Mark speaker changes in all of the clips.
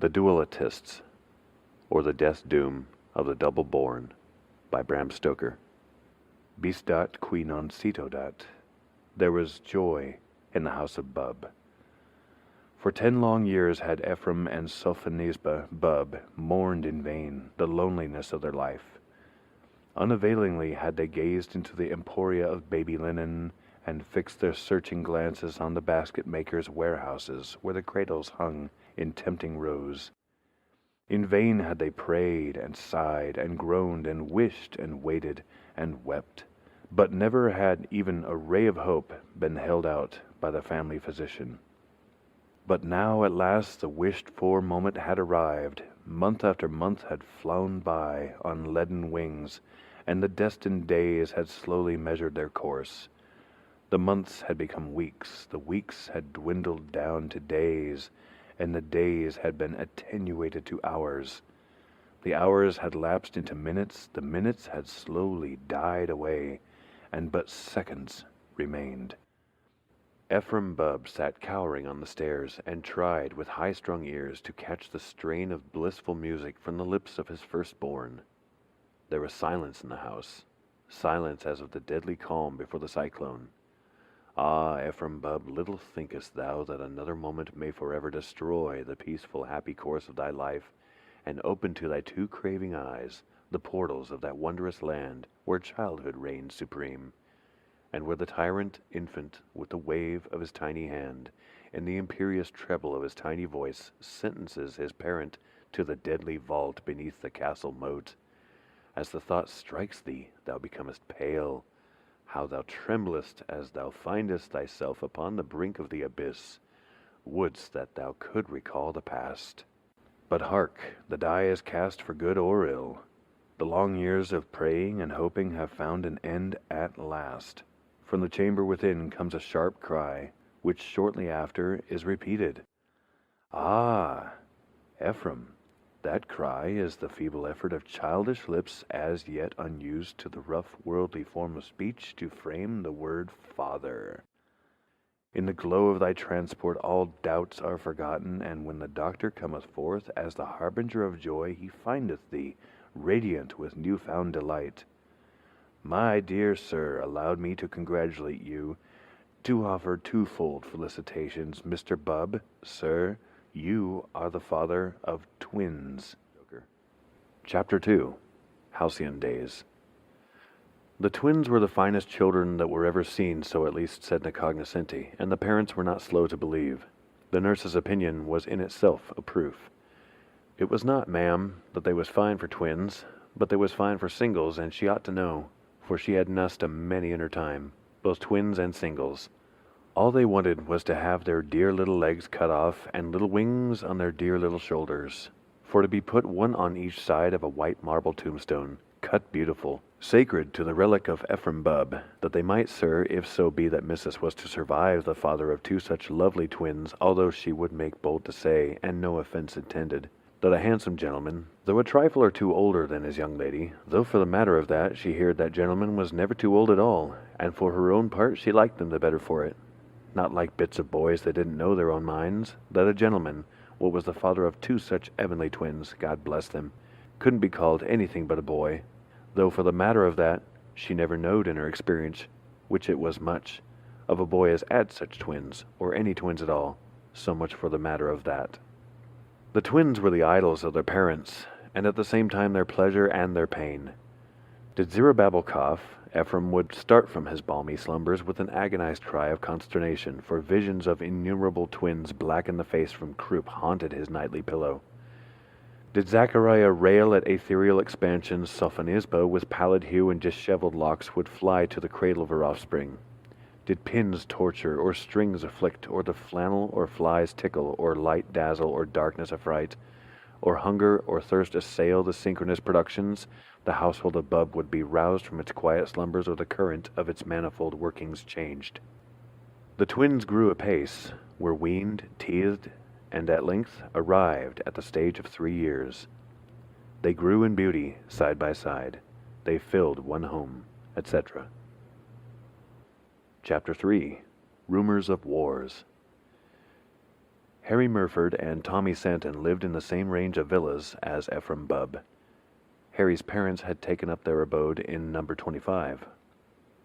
Speaker 1: The Dualitists, or the Death Doom of the Double Born, by Bram Stoker. Bistat qui non citodat. There was joy in the house of Bub. For 10 long years had Ephraim and Sophonisba Bub mourned in vain the loneliness of their life. Unavailingly had they gazed into the emporia of baby linen, and fixed their searching glances on the basket-makers' warehouses, where the cradles hung in tempting rows. In vain had they prayed and sighed and groaned and wished and waited and wept, but never had even a ray of hope been held out by the family physician. But now at last the wished-for moment had arrived. Month after month had flown by on leaden wings, and the destined days had slowly measured their course. The months had become weeks, the weeks had dwindled down to days, and the days had been attenuated to hours. The hours had lapsed into minutes, the minutes had slowly died away, and but seconds remained. Ephraim Bub sat cowering on the stairs, and tried with high-strung ears to catch the strain of blissful music from the lips of his firstborn. There was silence in the house, silence as of the deadly calm before the cyclone. Ah, Ephraim Bub, little thinkest thou that another moment may forever destroy the peaceful, happy course of thy life, and open to thy too craving eyes the portals of that wondrous land where childhood reigns supreme, and where the tyrant infant, with the wave of his tiny hand and the imperious treble of his tiny voice, sentences his parent to the deadly vault beneath the castle moat. As the thought strikes thee, thou becomest pale. How thou tremblest as thou findest thyself upon the brink of the abyss. Wouldst that thou could recall the past. But hark, the die is cast for good or ill. The long years of praying and hoping have found an end at last. From the chamber within comes a sharp cry, which shortly after is repeated. Ah, Ephraim, that cry is the feeble effort of childish lips as yet unused to the rough worldly form of speech to frame the word Father. In the glow of thy transport all doubts are forgotten, and when the doctor cometh forth as the harbinger of joy, he findeth thee radiant with new-found delight. My dear sir, allow me to congratulate you, to offer twofold felicitations. Mr. Bub, sir, you are the father of twins. Chapter 2. Halcyon Days. The twins were the finest children that were ever seen, so at least said the cognoscenti, and the parents were not slow to believe. The nurse's opinion was in itself a proof. It was not, ma'am, that they was fine for twins, but they was fine for singles, and she ought to know, for she had nussed a many in her time, both twins and singles. All they wanted was to have their dear little legs cut off and little wings on their dear little shoulders, for to be put one on each side of a white marble tombstone, cut beautiful, sacred to the relic of Ephraim Bub, that they might, sir, if so be that missus was to survive the father of 2 such lovely twins, although she would make bold to say, and no offence intended, that a handsome gentleman, though a trifle or two older than his young lady, though for the matter of that she heard that gentleman was never too old at all, and for her own part she liked them the better for it. Not like bits of boys that didn't know their own minds, that a gentleman, what was the father of 2 such heavenly twins, God bless them, couldn't be called anything but a boy, though for the matter of that, she never knowed in her experience, which it was much, of a boy as 'ad such twins, or any twins at all, so much for the matter of that. The twins were the idols of their parents, and at the same time their pleasure and their pain. Did Zerubbabel cough, Ephraim would start from his balmy slumbers with an agonized cry of consternation, for visions of innumerable twins black in the face from croup haunted his nightly pillow. Did Zachariah rail at ethereal expansions, Sophonisba, with pallid hue and disheveled locks, would fly to the cradle of her offspring. Did pins torture, or strings afflict, or the flannel or flies tickle, or light dazzle, or darkness affright, or hunger or thirst assail the synchronous productions, the household of Bub would be roused from its quiet slumbers, or the current of its manifold workings changed. The twins grew apace, were weaned, teethed, and at length arrived at the stage of 3 years. They grew in beauty, side by side. They filled one home, etc. Chapter 3. Rumors of Wars. Harry Murford and Tommy Santon lived in the same range of villas as Ephraim Bubb. Harry's parents had taken up their abode in number 25.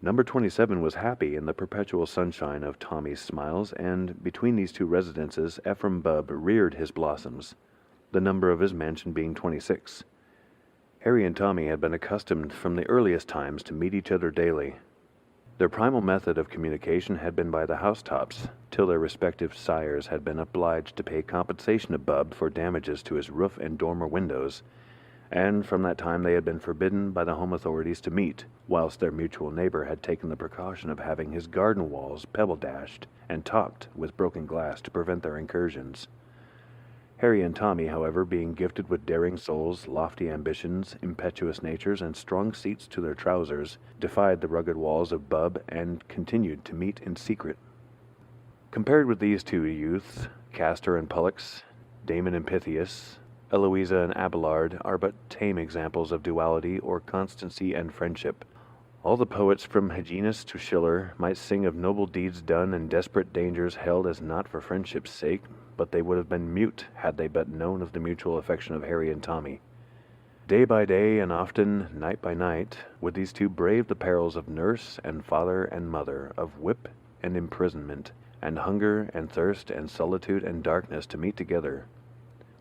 Speaker 1: Number 27 was happy in the perpetual sunshine of Tommy's smiles, and between these two residences Ephraim Bubb reared his blossoms, the number of his mansion being 26. Harry and Tommy had been accustomed from the earliest times to meet each other daily. Their primal method of communication had been by the housetops, till their respective sires had been obliged to pay compensation to Bubb for damages to his roof and dormer windows, and from that time they had been forbidden by the home authorities to meet, whilst their mutual neighbor had taken the precaution of having his garden walls pebble-dashed and topped with broken glass to prevent their incursions. Harry and Tommy, however, being gifted with daring souls, lofty ambitions, impetuous natures, and strong seats to their trousers, defied the rugged walls of Bubb and continued to meet in secret. Compared with these two youths, Castor and Pollux, Damon and Pythias, Eloisa and Abelard are but tame examples of duality or constancy and friendship. All the poets from Hyginus to Schiller might sing of noble deeds done and desperate dangers held as not for friendship's sake, but they would have been mute had they but known of the mutual affection of Harry and Tommy. Day by day, and often night by night, would these two brave the perils of nurse and father and mother, of whip and imprisonment, and hunger and thirst and solitude and darkness to meet together.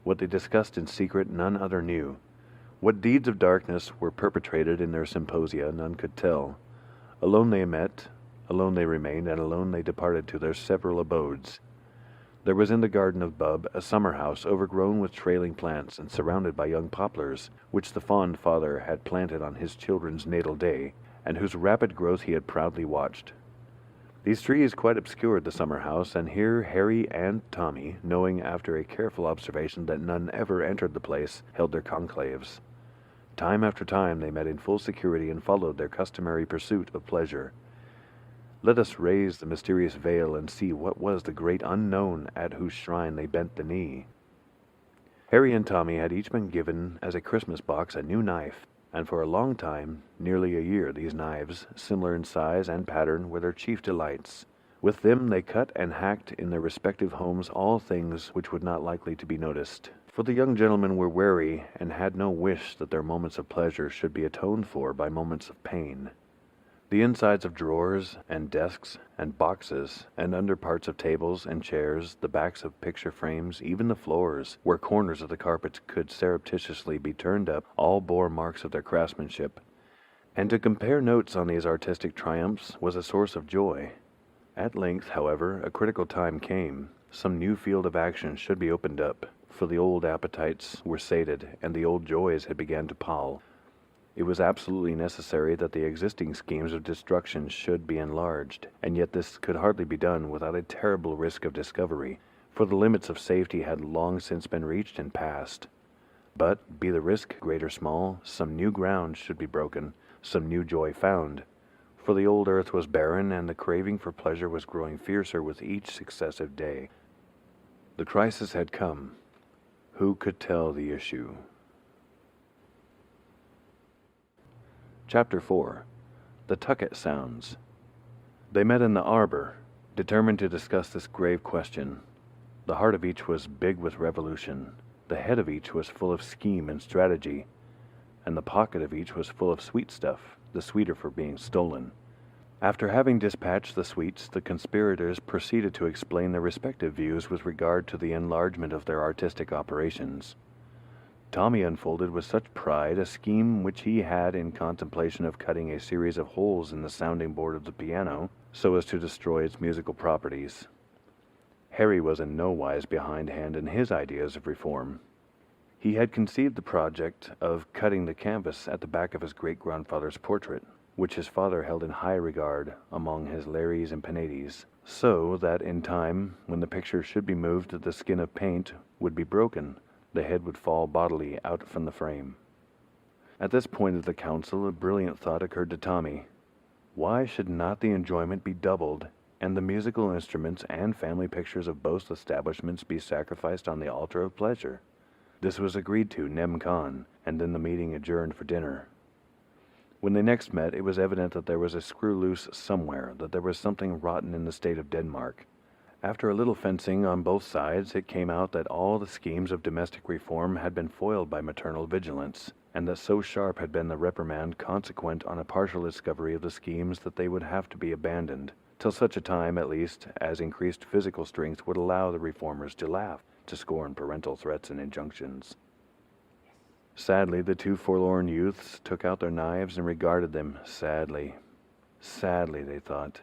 Speaker 1: What they discussed in secret none other knew. What deeds of darkness were perpetrated in their symposia none could tell. Alone they met, alone they remained, and alone they departed to their several abodes. There was in the garden of Bubb a summer house overgrown with trailing plants and surrounded by young poplars, which the fond father had planted on his children's natal day, and whose rapid growth he had proudly watched. These trees quite obscured the summer house, and here Harry and Tommy, knowing after a careful observation that none ever entered the place, held their conclaves. Time after time they met in full security and followed their customary pursuit of pleasure. Let us raise the mysterious veil and see what was the great unknown at whose shrine they bent the knee. Harry and Tommy had each been given as a Christmas box a new knife, and for a long time, nearly a year, these knives, similar in size and pattern, were their chief delights. With them they cut and hacked in their respective homes all things which would not likely to be noticed, for the young gentlemen were wary and had no wish that their moments of pleasure should be atoned for by moments of pain. The insides of drawers and desks and boxes and under parts of tables and chairs, the backs of picture frames, even the floors, where corners of the carpets could surreptitiously be turned up, all bore marks of their craftsmanship. And to compare notes on these artistic triumphs was a source of joy. At length, however, a critical time came. Some new field of action should be opened up, for the old appetites were sated and the old joys had begun to pall. It was absolutely necessary that the existing schemes of destruction should be enlarged, and yet this could hardly be done without a terrible risk of discovery, for the limits of safety had long since been reached and passed. But, be the risk great or small, some new ground should be broken, some new joy found, for the old earth was barren, and the craving for pleasure was growing fiercer with each successive day. The crisis had come. Who could tell the issue? Chapter 4. The Tucket Sounds. They met in the arbor, determined to discuss this grave question. The heart of each was big with revolution, the head of each was full of scheme and strategy, and the pocket of each was full of sweet stuff, the sweeter for being stolen. After having dispatched the sweets, the conspirators proceeded to explain their respective views with regard to the enlargement of their artistic operations. Tommy unfolded with such pride a scheme which he had in contemplation of cutting a series of holes in the sounding board of the piano, so as to destroy its musical properties. Harry was in no wise behindhand in his ideas of reform. He had conceived the project of cutting the canvas at the back of his great-grandfather's portrait, which his father held in high regard among his Lares and Penates, so that in time, when the picture should be moved, the skin of paint would be broken, the head would fall bodily out from the frame. At this point of the council, a brilliant thought occurred to Tommy. Why should not the enjoyment be doubled, and the musical instruments and family pictures of both establishments be sacrificed on the altar of pleasure? This was agreed to nem. con., and then the meeting adjourned for dinner. When they next met, it was evident that there was a screw loose somewhere, that there was something rotten in the state of Denmark. After a little fencing on both sides, it came out that all the schemes of domestic reform had been foiled by maternal vigilance, and that so sharp had been the reprimand consequent on a partial discovery of the schemes that they would have to be abandoned, till such a time, at least, as increased physical strength would allow the reformers to laugh to scorn parental threats and injunctions. Sadly, the two forlorn youths took out their knives and regarded them sadly. Sadly, they thought,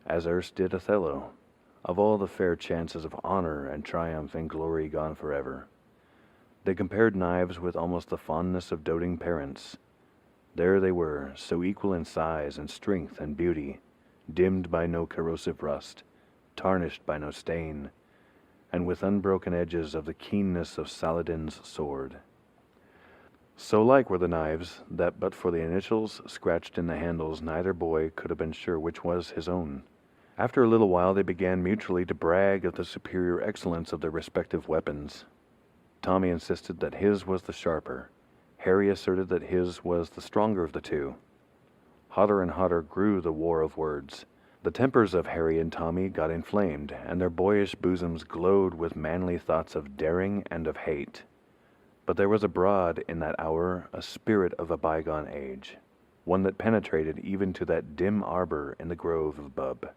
Speaker 1: as erst did Othello, of all the fair chances of honor and triumph and glory gone forever. They compared knives with almost the fondness of doting parents. There they were, so equal in size and strength and beauty, dimmed by no corrosive rust, tarnished by no stain, and with unbroken edges of the keenness of Saladin's sword. So like were the knives that but for the initials scratched in the handles neither boy could have been sure which was his own. After a little while they began mutually to brag of the superior excellence of their respective weapons. Tommy insisted that his was the sharper. Harry asserted that his was the stronger of the two. Hotter and hotter grew the war of words. The tempers of Harry and Tommy got inflamed, and their boyish bosoms glowed with manly thoughts of daring and of hate. But there was abroad in that hour a spirit of a bygone age, one that penetrated even to that dim arbor in the grove of Bub.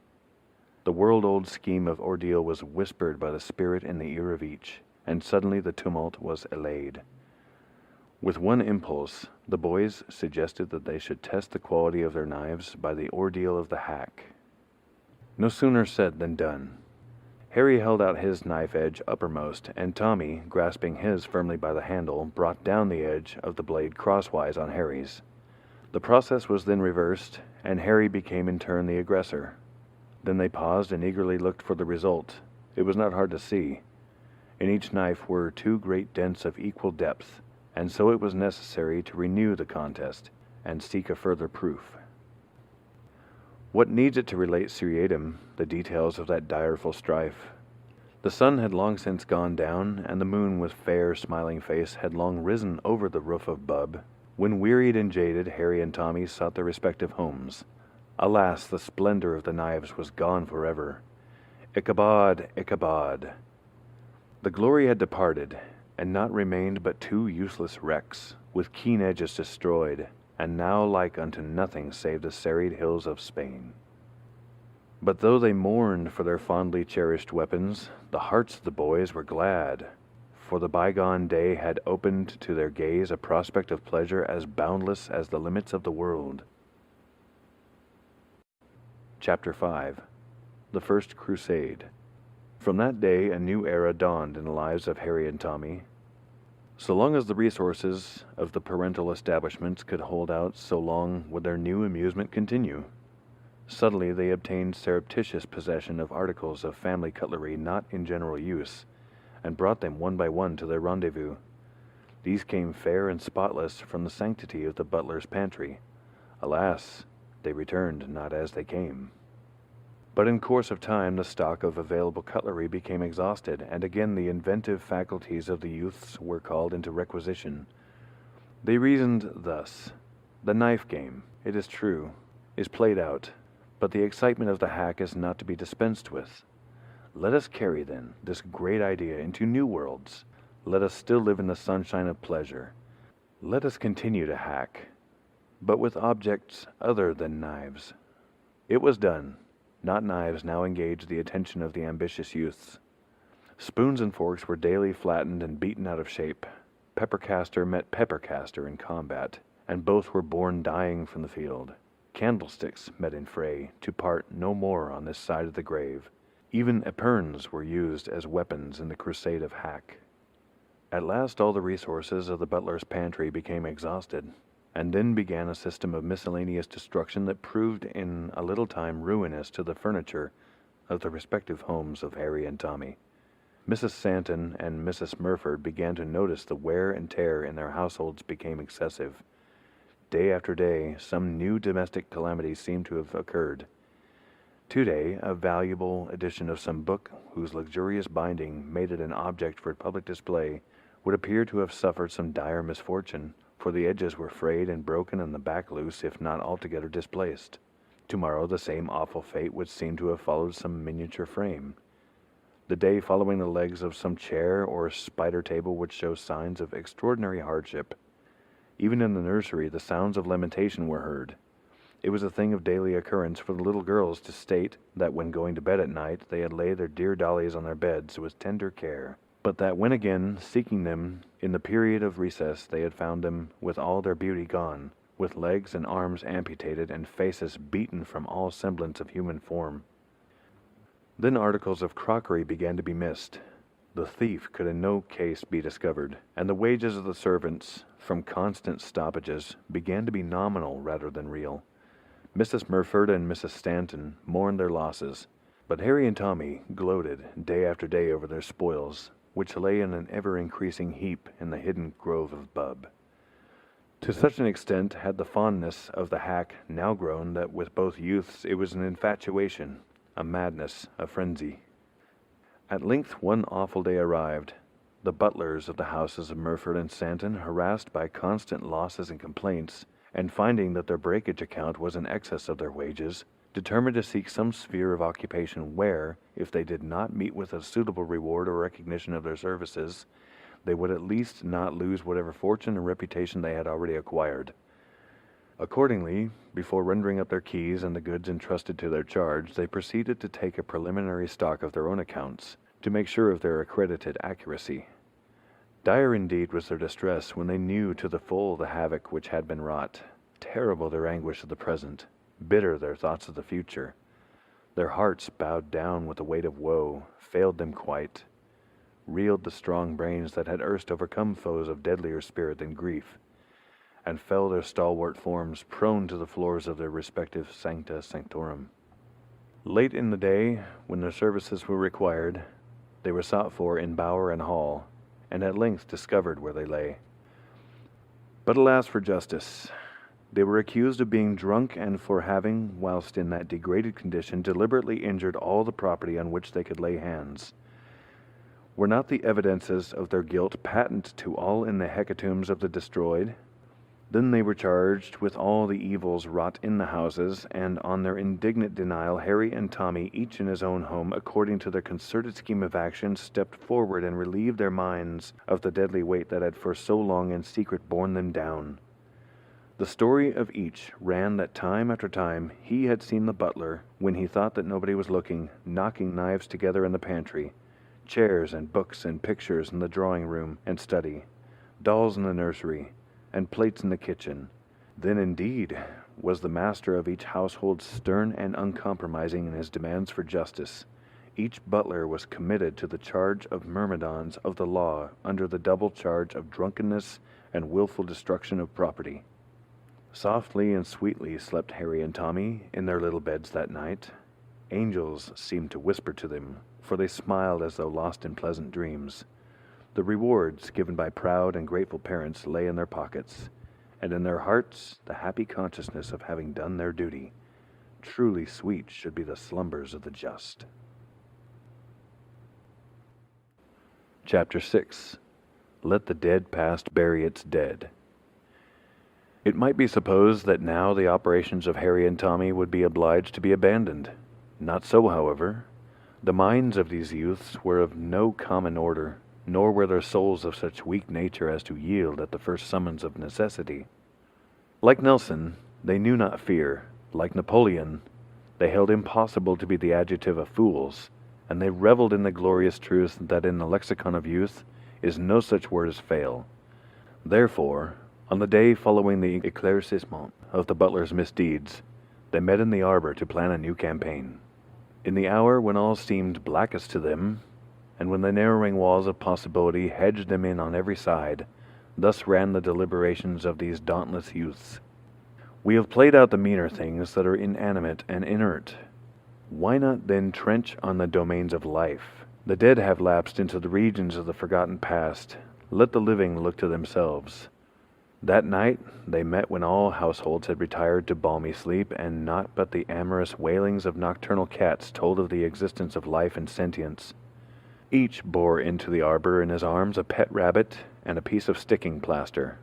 Speaker 1: The world-old scheme of ordeal was whispered by the spirit in the ear of each, and suddenly the tumult was allayed. With one impulse, the boys suggested that they should test the quality of their knives by the ordeal of the hack. No sooner said than done. Harry held out his knife edge uppermost, and Tommy, grasping his firmly by the handle, brought down the edge of the blade crosswise on Harry's. The process was then reversed, and Harry became in turn the aggressor. Then they paused and eagerly looked for the result. It was not hard to see. In each knife were two great dents of equal depth, and so it was necessary to renew the contest and seek a further proof. What needs it to relate seriatim the details of that direful strife? The sun had long since gone down, and the moon with fair, smiling face had long risen over the roof of Bub, when wearied and jaded Harry and Tommy sought their respective homes. Alas, the splendor of the knives was gone forever. Ichabod, Ichabod! The glory had departed, and not remained but two useless wrecks, with keen edges destroyed, and now like unto nothing save the serried hills of Spain. But though they mourned for their fondly cherished weapons, the hearts of the boys were glad, for the bygone day had opened to their gaze a prospect of pleasure as boundless as the limits of the world. Chapter 5. The First Crusade. From that day a new era dawned in the lives of Harry and Tommy. So long as the resources of the parental establishments could hold out, so long would their new amusement continue. Suddenly they obtained surreptitious possession of articles of family cutlery not in general use, and brought them one by one to their rendezvous. These came fair and spotless from the sanctity of the butler's pantry. Alas, they returned not as they came. But in course of time the stock of available cutlery became exhausted, and again the inventive faculties of the youths were called into requisition. They reasoned thus: the knife game, it is true, is played out, but the excitement of the hack is not to be dispensed with. Let us carry, then, this great idea into new worlds. Let us still live in the sunshine of pleasure. Let us continue to hack, but with objects other than knives. It was done. Not knives now engaged the attention of the ambitious youths. Spoons and forks were daily flattened and beaten out of shape. Peppercaster met peppercaster in combat, and both were borne dying from the field. Candlesticks met in fray, to part no more on this side of the grave. Even epergnes were used as weapons in the crusade of hack. At last all the resources of the butler's pantry became exhausted, and then began a system of miscellaneous destruction that proved in a little time ruinous to the furniture of the respective homes of Harry and Tommy. Mrs. Santon and Mrs. Murford began to notice the wear and tear in their households became excessive. Day after day, some new domestic calamity seemed to have occurred. Today, a valuable edition of some book, whose luxurious binding made it an object for public display, would appear to have suffered some dire misfortune, for the edges were frayed and broken and the back loose, if not altogether displaced. Tomorrow the same awful fate would seem to have followed some miniature frame. The day following the legs of some chair or spider table would show signs of extraordinary hardship. Even in the nursery, the sounds of lamentation were heard. It was a thing of daily occurrence for the little girls to state that when going to bed at night they had laid their dear dollies on their beds with tender care, but that when again seeking them in the period of recess they had found them with all their beauty gone, with legs and arms amputated and faces beaten from all semblance of human form. Then articles of crockery began to be missed. The thief could in no case be discovered, and the wages of the servants, from constant stoppages, began to be nominal rather than real. Mrs. Murford and Mrs. Stanton mourned their losses, but Harry and Tommy gloated day after day over their spoils, which lay in an ever-increasing heap in the hidden grove of Bub. To such an extent had the fondness of the hack now grown that with both youths it was an infatuation, a madness, a frenzy. At length one awful day arrived. The butlers of the houses of Murford and Stanton, harassed by constant losses and complaints, and finding that their breakage account was in excess of their wages, determined to seek some sphere of occupation where, if they did not meet with a suitable reward or recognition of their services, they would at least not lose whatever fortune and reputation they had already acquired. Accordingly, before rendering up their keys and the goods entrusted to their charge, they proceeded to take a preliminary stock of their own accounts, to make sure of their accredited accuracy. Dire indeed was their distress when they knew to the full the havoc which had been wrought. Terrible their anguish of the present, bitter their thoughts of the future. Their hearts, bowed down with the weight of woe, failed them quite. Reeled the strong brains that had erst overcome foes of deadlier spirit than grief, and fell their stalwart forms prone to the floors of their respective sancta sanctorum. Late in the day, when their services were required, they were sought for in bower and hall, and at length discovered where they lay. But alas for justice! They were accused of being drunk and for having, whilst in that degraded condition, deliberately injured all the property on which they could lay hands. Were not the evidences of their guilt patent to all in the hecatombs of the destroyed? Then they were charged with all the evils wrought in the houses, and on their indignant denial, Harry and Tommy, each in his own home, according to their concerted scheme of action, stepped forward and relieved their minds of the deadly weight that had for so long in secret borne them down. The story of each ran that time after time he had seen the butler, when he thought that nobody was looking, knocking knives together in the pantry, chairs and books and pictures in the drawing-room and study, dolls in the nursery, and plates in the kitchen. Then indeed was the master of each household stern and uncompromising in his demands for justice. Each butler was committed to the charge of myrmidons of the law under the double charge of drunkenness and wilful destruction of property. Softly and sweetly slept Harry and Tommy in their little beds that night. Angels seemed to whisper to them, for they smiled as though lost in pleasant dreams. The rewards given by proud and grateful parents lay in their pockets, and in their hearts the happy consciousness of having done their duty. Truly sweet should be the slumbers of the just. Chapter 6. Let the dead past bury its dead. It might be supposed that now the operations of Harry and Tommy would be obliged to be abandoned. Not so, however. The minds of these youths were of no common order, nor were their souls of such weak nature as to yield at the first summons of necessity. Like Nelson, they knew not fear. Like Napoleon, they held impossible to be the adjective of fools, and they reveled in the glorious truth that in the lexicon of youth is no such word as fail. Therefore, on the day following the éclaircissement of the butler's misdeeds, they met in the arbor to plan a new campaign. In the hour when all seemed blackest to them, and when the narrowing walls of possibility hedged them in on every side, thus ran the deliberations of these dauntless youths. We have played out the meaner things that are inanimate and inert. Why not then trench on the domains of life? The dead have lapsed into the regions of the forgotten past. Let the living look to themselves. That night they met when all households had retired to balmy sleep, and naught but the amorous wailings of nocturnal cats told of the existence of life and sentience. Each bore into the arbor in his arms a pet rabbit and a piece of sticking plaster.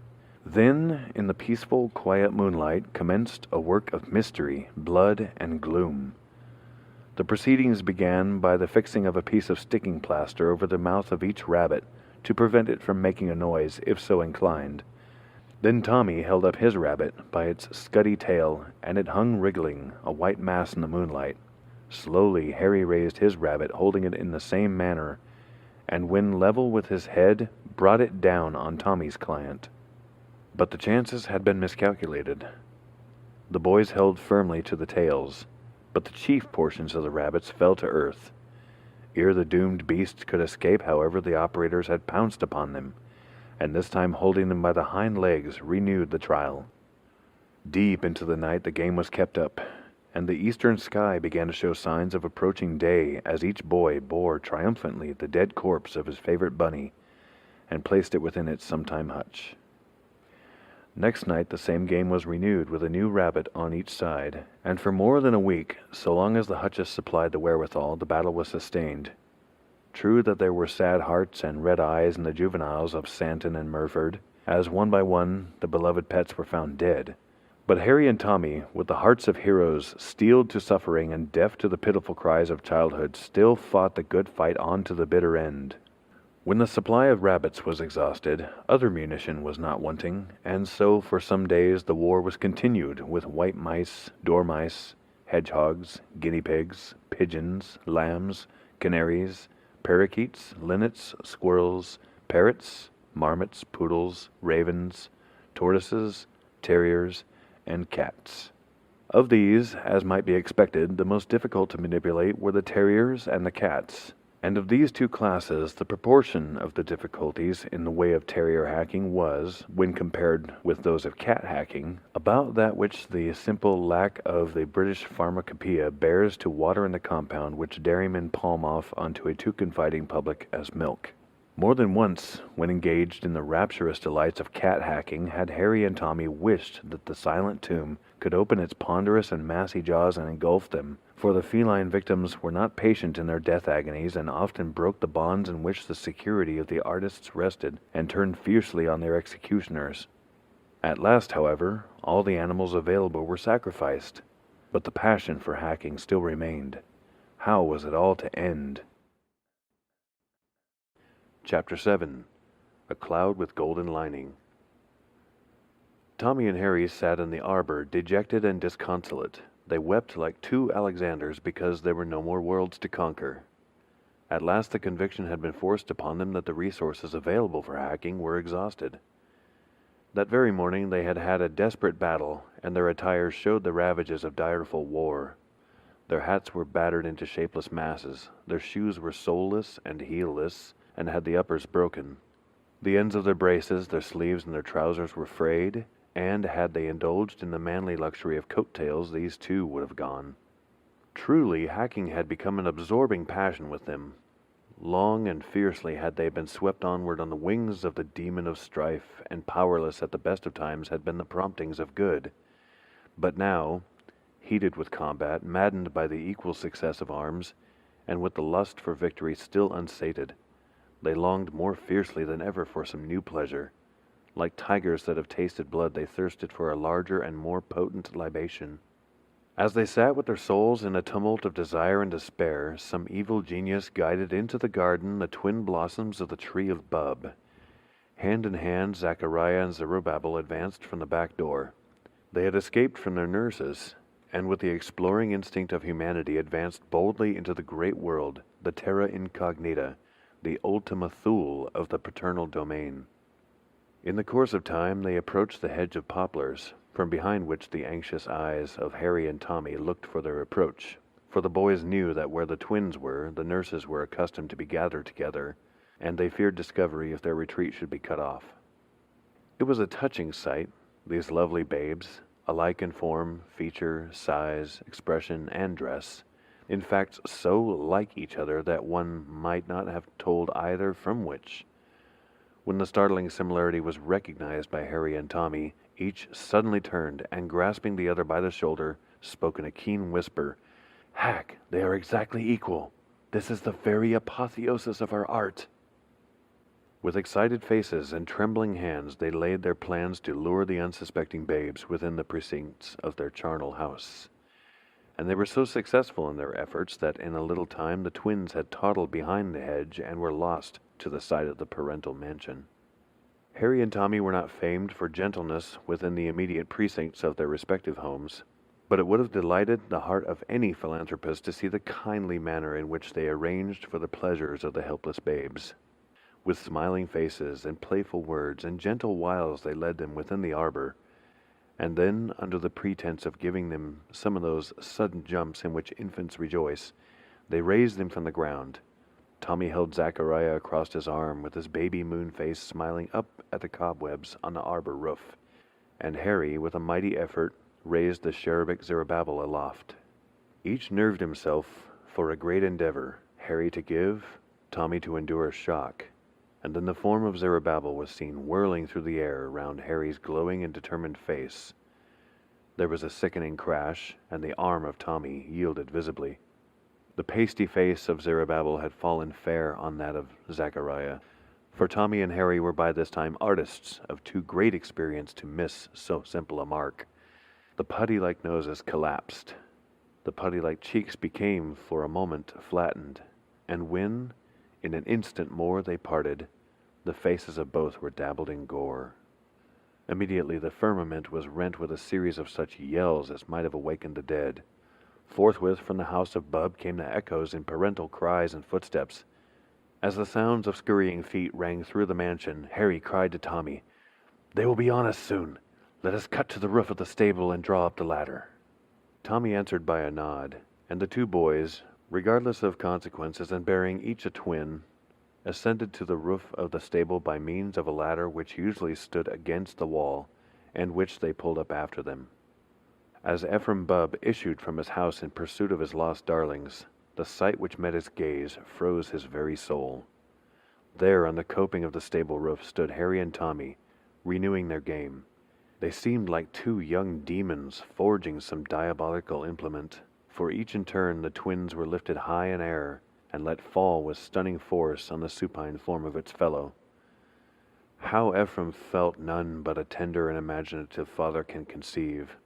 Speaker 1: Then, in the peaceful, quiet moonlight, commenced a work of mystery, blood, and gloom. The proceedings began by the fixing of a piece of sticking plaster over the mouth of each rabbit to prevent it from making a noise if so inclined. Then Tommy held up his rabbit by its scuddy tail, and it hung wriggling, a white mass in the moonlight. Slowly Harry raised his rabbit, holding it in the same manner, and when level with his head, brought it down on Tommy's client. But the chances had been miscalculated. The boys held firmly to the tails, but the chief portions of the rabbits fell to earth. Ere the doomed beasts could escape, however, the operators had pounced upon them, and this time holding them by the hind legs, renewed the trial. Deep into the night the game was kept up, and the eastern sky began to show signs of approaching day as each boy bore triumphantly the dead corpse of his favorite bunny and placed it within its sometime hutch. Next night the same game was renewed with a new rabbit on each side, and for more than a week, so long as the hutches supplied the wherewithal, the battle was sustained. True that there were sad hearts and red eyes in the juveniles of Santon and Murford, as one by one the beloved pets were found dead. But Harry and Tommy, with the hearts of heroes steeled to suffering and deaf to the pitiful cries of childhood, still fought the good fight on to the bitter end. When the supply of rabbits was exhausted, other munition was not wanting, and so for some days the war was continued with white mice, dormice, hedgehogs, guinea pigs, pigeons, lambs, canaries, parakeets, linnets, squirrels, parrots, marmots, poodles, ravens, tortoises, terriers, and cats. Of these, as might be expected, the most difficult to manipulate were the terriers and the cats, and of these two classes the proportion of the difficulties in the way of terrier hacking was, when compared with those of cat hacking, about that which the simple lack of the British pharmacopoeia bears to water in the compound which dairymen palm off onto a too confiding public as milk. More than once, when engaged in the rapturous delights of cat hacking, had Harry and Tommy wished that the silent tomb could open its ponderous and massy jaws and engulf them, for the feline victims were not patient in their death agonies and often broke the bonds in which the security of the artists rested and turned fiercely on their executioners. At last, however, all the animals available were sacrificed, but the passion for hacking still remained. How was it all to end? Chapter 7. A Cloud with Golden Lining. Tommy and Harry sat in the arbor, dejected and disconsolate. They wept like two Alexanders because there were no more worlds to conquer. At last the conviction had been forced upon them that the resources available for hacking were exhausted. That very morning they had had a desperate battle, and their attire showed the ravages of direful war. Their hats were battered into shapeless masses, their shoes were soleless and heelless, and had the uppers broken. The ends of their braces, their sleeves, and their trousers were frayed, and had they indulged in the manly luxury of coat-tails, these too would have gone. Truly, hacking had become an absorbing passion with them. Long and fiercely had they been swept onward on the wings of the demon of strife, and powerless at the best of times had been the promptings of good. But now, heated with combat, maddened by the equal success of arms, and with the lust for victory still unsated, they longed more fiercely than ever for some new pleasure. Like tigers that have tasted blood, they thirsted for a larger and more potent libation. As they sat with their souls in a tumult of desire and despair, some evil genius guided into the garden the twin blossoms of the tree of Bub. Hand in hand, Zachariah and Zerubbabel advanced from the back door. They had escaped from their nurses, and with the exploring instinct of humanity advanced boldly into the great world, the terra incognita, the Ultima Thule of the paternal domain. In the course of time they approached the hedge of poplars, from behind which the anxious eyes of Harry and Tommy looked for their approach, for the boys knew that where the twins were, the nurses were accustomed to be gathered together, and they feared discovery if their retreat should be cut off. It was a touching sight, these lovely babes, alike in form, feature, size, expression, and dress, in fact so like each other that one might not have told either from which. When the startling similarity was recognized by Harry and Tommy, each suddenly turned, and grasping the other by the shoulder, spoke in a keen whisper, "Hack, they are exactly equal. This is the very apotheosis of our art." With excited faces and trembling hands they laid their plans to lure the unsuspecting babes within the precincts of their charnel house. and they were so successful in their efforts that in a little time the twins had toddled behind the hedge and were lost to the side of the parental mansion. Harry and Tommy were not famed for gentleness within the immediate precincts of their respective homes, but it would have delighted the heart of any philanthropist to see the kindly manner in which they arranged for the pleasures of the helpless babes. With smiling faces and playful words and gentle wiles they led them within the arbor, and then, under the pretense of giving them some of those sudden jumps in which infants rejoice, they raised them from the ground. Tommy held Zachariah across his arm with his baby moon face smiling up at the cobwebs on the arbor roof, and Harry, with a mighty effort, raised the cherubic Zerubbabel aloft. Each nerved himself for a great endeavor, Harry to give, Tommy to endure a shock, and then the form of Zerubbabel was seen whirling through the air around Harry's glowing and determined face. There was a sickening crash, and the arm of Tommy yielded visibly. The pasty face of Zerubbabel had fallen fair on that of Zachariah, for Tommy and Harry were by this time artists of too great experience to miss so simple a mark. The putty-like noses collapsed. The putty-like cheeks became, for a moment, flattened, and when, in an instant more, they parted, the faces of both were dabbled in gore. Immediately the firmament was rent with a series of such yells as might have awakened the dead. Forthwith from the house of Bub came the echoes in parental cries and footsteps. As the sounds of scurrying feet rang through the mansion, Harry cried to Tommy, "They will be on us soon. Let us cut to the roof of the stable and draw up the ladder." Tommy answered by a nod, and the two boys, regardless of consequences and bearing each a twin, ascended to the roof of the stable by means of a ladder which usually stood against the wall, and which they pulled up after them. As Ephraim Bubb issued from his house in pursuit of his lost darlings, the sight which met his gaze froze his very soul. There on the coping of the stable roof stood Harry and Tommy, renewing their game. They seemed like two young demons forging some diabolical implement, for each in turn the twins were lifted high in air and let fall with stunning force on the supine form of its fellow. How Ephraim felt none but a tender and imaginative father can conceive.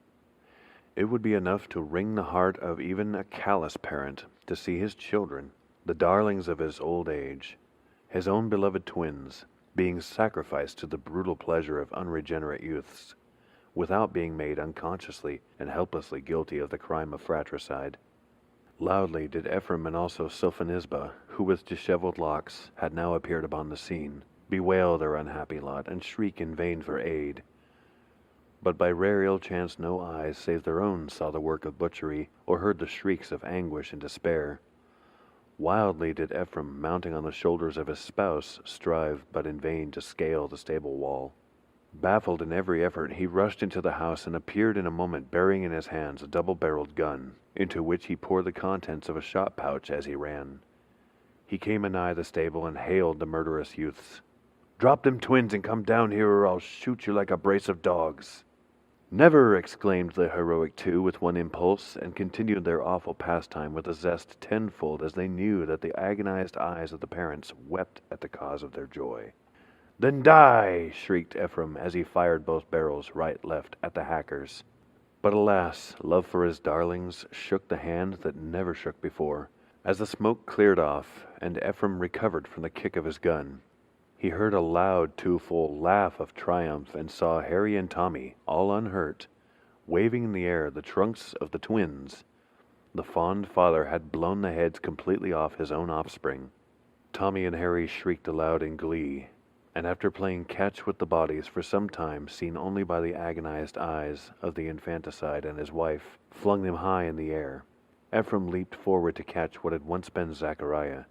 Speaker 1: It would be enough to wring the heart of even a callous parent to see his children, the darlings of his old age, his own beloved twins, being sacrificed to the brutal pleasure of unregenerate youths, without being made unconsciously and helplessly guilty of the crime of fratricide. Loudly did Ephraim and also Sophonisba, who with disheveled locks had now appeared upon the scene, bewail their unhappy lot and shriek in vain for aid. But by rare ill chance no eyes save their own saw the work of butchery, or heard the shrieks of anguish and despair. Wildly did Ephraim, mounting on the shoulders of his spouse, strive, but in vain, to scale the stable wall. Baffled in every effort, he rushed into the house and appeared in a moment bearing in his hands a double-barreled gun, into which he poured the contents of a shot pouch as he ran. He came anigh the stable and hailed the murderous youths. "Drop them twins and come down here, or I'll shoot you like a brace of dogs." "Never!" exclaimed the heroic two with one impulse, and continued their awful pastime with a zest tenfold as they knew that the agonized eyes of the parents wept at the cause of their joy. "Then die!" shrieked Ephraim as he fired both barrels right, left, at the hackers. But alas, love for his darlings shook the hand that never shook before. As the smoke cleared off, and Ephraim recovered from the kick of his gun, he heard a loud two-fold laugh of triumph and saw Harry and Tommy, all unhurt, waving in the air the trunks of the twins. The fond father had blown the heads completely off his own offspring. Tommy and Harry shrieked aloud in glee, and after playing catch with the bodies for some time, seen only by the agonized eyes of the infanticide and his wife, flung them high in the air. Ephraim leaped forward to catch what had once been Zachariah,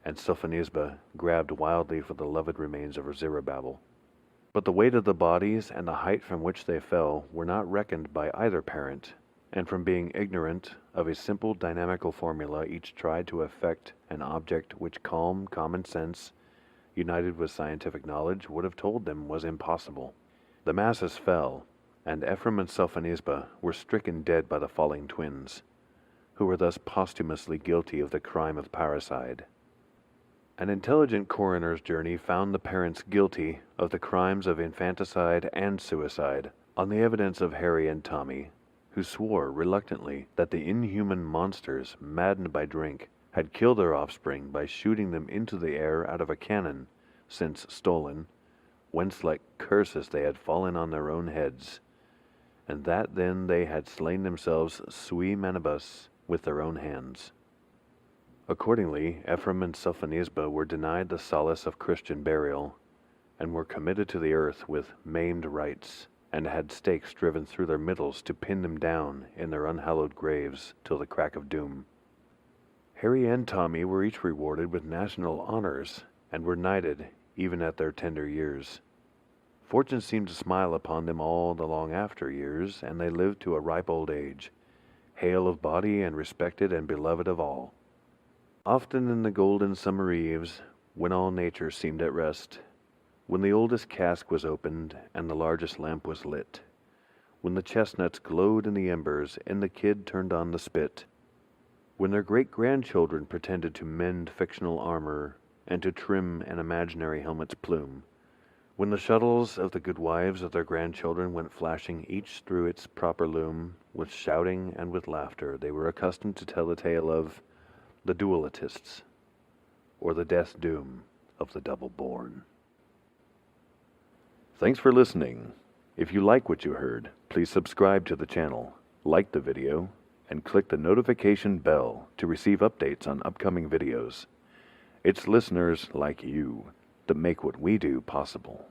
Speaker 1: and Sophonisba grabbed wildly for the loved remains of Zerubbabel. But the weight of the bodies and the height from which they fell were not reckoned by either parent, and from being ignorant of a simple dynamical formula, each tried to effect an object which calm common sense, united with scientific knowledge, would have told them was impossible. The masses fell, and Ephraim and Sophonisba were stricken dead by the falling twins, who were thus posthumously guilty of the crime of parricide. An intelligent coroner's journey found the parents guilty of the crimes of infanticide and suicide on the evidence of Harry and Tommy, who swore reluctantly that the inhuman monsters, maddened by drink, had killed their offspring by shooting them into the air out of a cannon, since stolen, whence like curses they had fallen on their own heads, and that then they had slain themselves sui manibus with their own hands. Accordingly, Ephraim and Sophonisba were denied the solace of Christian burial, and were committed to the earth with maimed rites, and had stakes driven through their middles to pin them down in their unhallowed graves till the crack of doom. Harry and Tommy were each rewarded with national honors, and were knighted even at their tender years. Fortune seemed to smile upon them all the long after years, and they lived to a ripe old age, hale of body and respected and beloved of all. Often in the golden summer eves, when all nature seemed at rest, when the oldest cask was opened and the largest lamp was lit, when the chestnuts glowed in the embers and the kid turned on the spit, when their great-grandchildren pretended to mend fictional armor and to trim an imaginary helmet's plume, when the shuttles of the good wives of their grandchildren went flashing each through its proper loom, with shouting and with laughter, they were accustomed to tell the tale of the Dualitists, or the death doom of the double-born. Thanks for listening. If you like what you heard, please subscribe to the channel, like the video, and click the notification bell to receive updates on upcoming videos. It's listeners like you that make what we do possible.